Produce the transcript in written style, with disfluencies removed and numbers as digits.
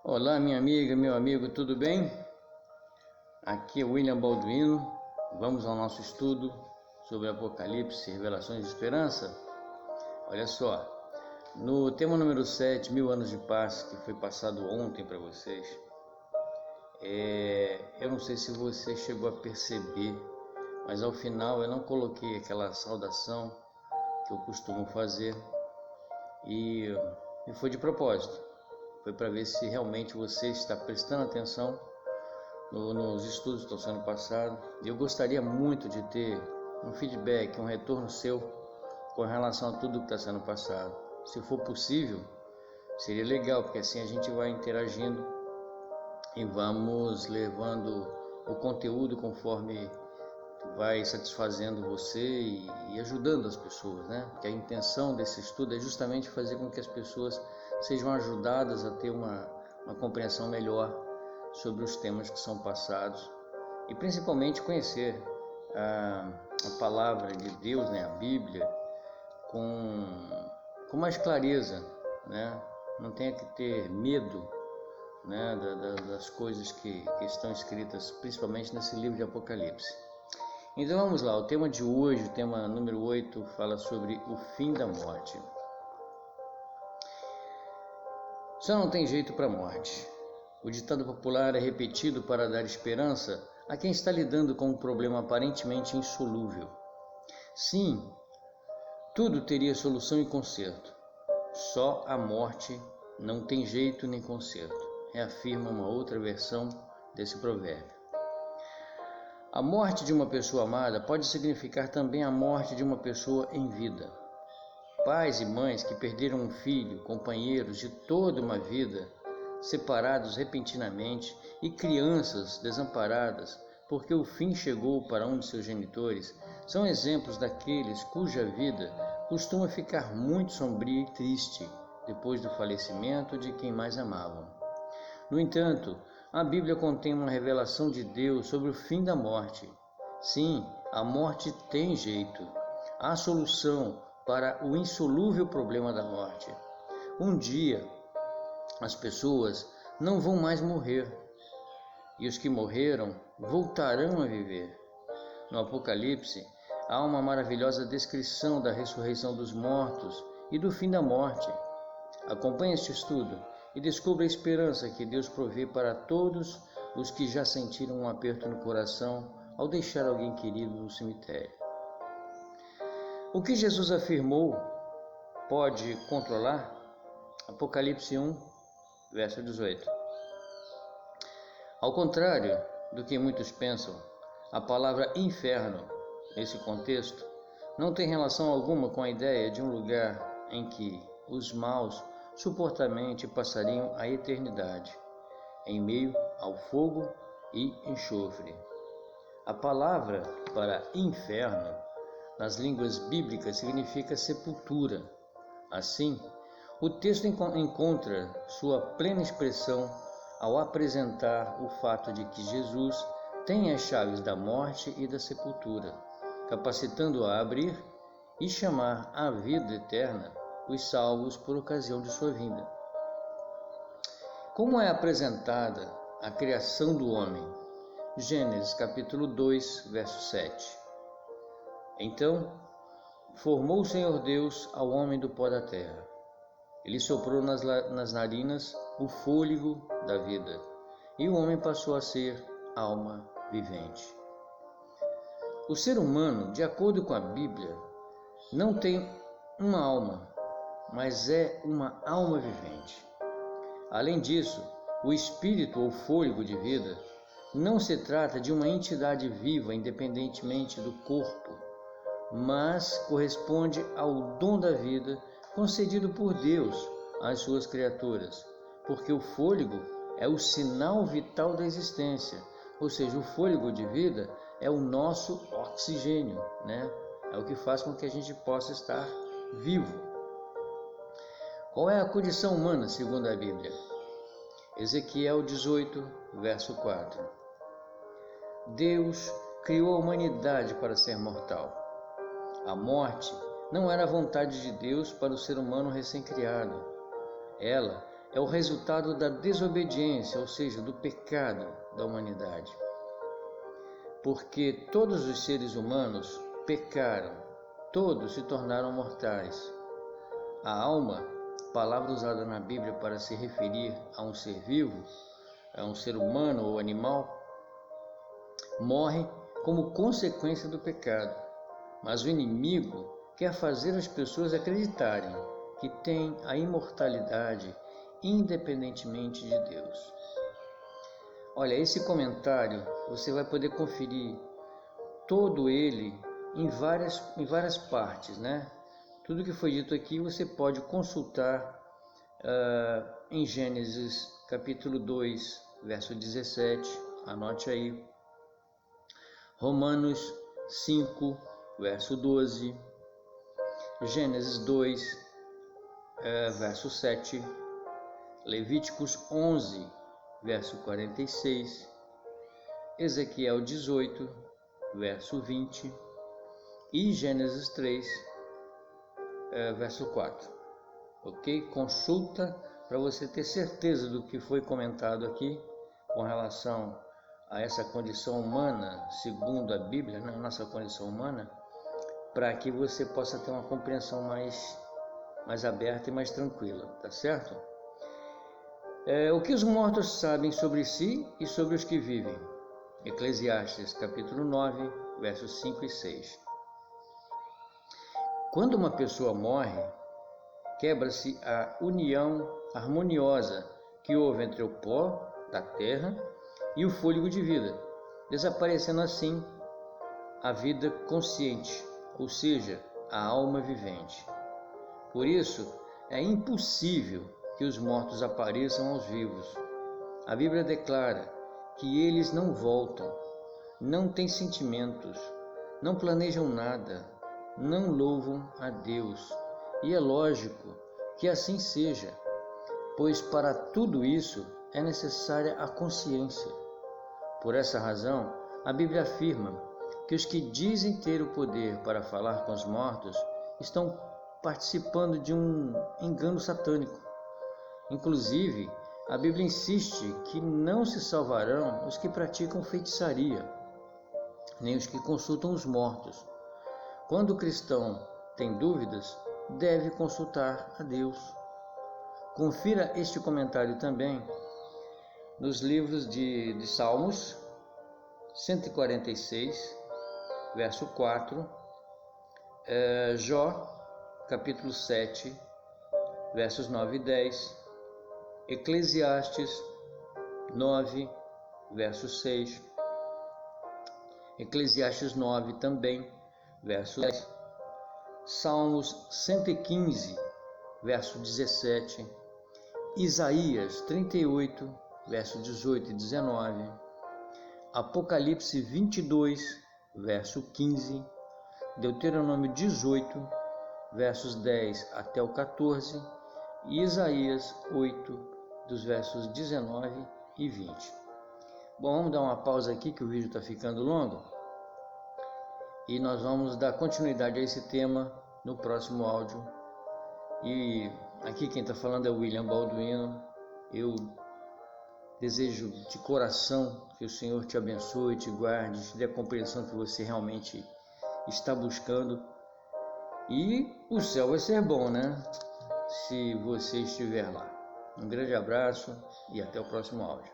Olá, minha amiga, meu amigo, tudo bem? Aqui é William Balduino. Vamos ao nosso estudo sobre Apocalipse, Revelações de Esperança. Olha só, no tema número 7, 1000 anos de paz, que foi passado ontem para vocês, eu não sei se você chegou a perceber, mas ao final eu não coloquei aquela saudação que eu costumo fazer e foi de propósito. Foi para ver se realmente você está prestando atenção nos estudos que estão sendo passados. E eu gostaria muito de ter um feedback, um retorno seu com relação a tudo que está sendo passado. Se for possível, seria legal, porque assim a gente vai interagindo e vamos levando o conteúdo conforme vai satisfazendo você e ajudando as pessoas, né? Porque a intenção desse estudo é justamente fazer com que as pessoas sejam ajudadas a ter uma compreensão melhor sobre os temas que são passados e principalmente conhecer a palavra de Deus, né? A Bíblia, com mais clareza, né? Não tenha que ter medo, né? Das coisas que estão escritas, principalmente nesse livro de Apocalipse. Então vamos lá, o tema de hoje, o tema número 8, fala sobre o fim da morte. Só não tem jeito para a morte. O ditado popular é repetido para dar esperança a quem está lidando com um problema aparentemente insolúvel. Sim, tudo teria solução e conserto. Só a morte não tem jeito nem conserto, reafirma uma outra versão desse provérbio. A morte de uma pessoa amada pode significar também a morte de uma pessoa em vida. Pais e mães que perderam um filho, companheiros de toda uma vida, separados repentinamente, e crianças desamparadas porque o fim chegou para um de seus genitores, são exemplos daqueles cuja vida costuma ficar muito sombria e triste depois do falecimento de quem mais amavam. No entanto, a Bíblia contém uma revelação de Deus sobre o fim da morte. Sim, a morte tem jeito. Há solução para o insolúvel problema da morte. Um dia, as pessoas não vão mais morrer, e os que morreram voltarão a viver. No Apocalipse, há uma maravilhosa descrição da ressurreição dos mortos e do fim da morte. Acompanhe este estudo e descubra a esperança que Deus provê para todos os que já sentiram um aperto no coração ao deixar alguém querido no cemitério. O que Jesus afirmou pode controlar? Apocalipse 1, verso 18. Ao contrário do que muitos pensam, a palavra inferno, nesse contexto, não tem relação alguma com a ideia de um lugar em que os maus supostamente passariam a eternidade, em meio ao fogo e enxofre. A palavra para inferno, nas línguas bíblicas, significa sepultura. Assim, o texto encontra sua plena expressão ao apresentar o fato de que Jesus tem as chaves da morte e da sepultura, capacitando-o a abrir e chamar à vida eterna os salvos por ocasião de sua vinda. Como é apresentada a criação do homem? Gênesis capítulo 2, verso 7. Então, formou o Senhor Deus ao homem do pó da terra. Ele soprou nas narinas o fôlego da vida, e o homem passou a ser alma vivente. O ser humano, de acordo com a Bíblia, não tem uma alma, mas é uma alma vivente. Além disso, o espírito ou fôlego de vida não se trata de uma entidade viva independentemente do corpo, mas corresponde ao dom da vida concedido por Deus às suas criaturas, porque o fôlego é o sinal vital da existência, ou seja, o fôlego de vida é o nosso oxigênio, né? É o que faz com que a gente possa estar vivo. Qual é a condição humana segundo a Bíblia? Ezequiel 18, verso 4. Deus criou a humanidade para ser mortal. A morte não era a vontade de Deus para o ser humano recém-criado. Ela é o resultado da desobediência, ou seja, do pecado da humanidade. Porque todos os seres humanos pecaram, todos se tornaram mortais. A alma, palavra usada na Bíblia para se referir a um ser vivo, a um ser humano ou animal, morre como consequência do pecado. Mas o inimigo quer fazer as pessoas acreditarem que têm a imortalidade independentemente de Deus. Olha, esse comentário você vai poder conferir todo ele em várias partes, né? Tudo que foi dito aqui você pode consultar em Gênesis capítulo 2, verso 17, anote aí. Romanos 5, verso 12. Gênesis 2, verso 7. Levíticos 11, verso 46. Ezequiel 18, verso 20. E Gênesis 3, verso 4. Ok? Consulta para você ter certeza do que foi comentado aqui com relação a essa condição humana, segundo a Bíblia, né? Nossa condição humana, para que você possa ter uma compreensão mais aberta e mais tranquila, tá certo? O que os mortos sabem sobre si e sobre os que vivem? Eclesiastes capítulo 9, versos 5 e 6. Quando uma pessoa morre, quebra-se a união harmoniosa que houve entre o pó da terra e o fôlego de vida, desaparecendo assim a vida consciente, ou seja, a alma vivente. Por isso, é impossível que os mortos apareçam aos vivos. A Bíblia declara que eles não voltam, não têm sentimentos, não planejam nada, não louvam a Deus. E é lógico que assim seja, pois para tudo isso é necessária a consciência. Por essa razão, a Bíblia afirma que os que dizem ter o poder para falar com os mortos estão participando de um engano satânico. Inclusive, a Bíblia insiste que não se salvarão os que praticam feitiçaria, nem os que consultam os mortos. Quando o cristão tem dúvidas, deve consultar a Deus. Confira este comentário também nos livros de Salmos 146, verso 4, Jó, capítulo 7, versos 9 e 10, Eclesiastes 9, verso 6, Eclesiastes 9 também, verso 10, Salmos 115, verso 17, Isaías 38, verso 18 e 19, Apocalipse 22, verso 15, Deuteronômio 18, versos 10 até o 14, e Isaías 8, dos versos 19 e 20. Bom, vamos dar uma pausa aqui que o vídeo está ficando longo e nós vamos dar continuidade a esse tema no próximo áudio. E aqui quem está falando é o William Balduino. Eu desejo de coração que o Senhor te abençoe, te guarde, te dê a compreensão que você realmente está buscando. E o céu vai ser bom, né? Se você estiver lá. Um grande abraço e até o próximo áudio.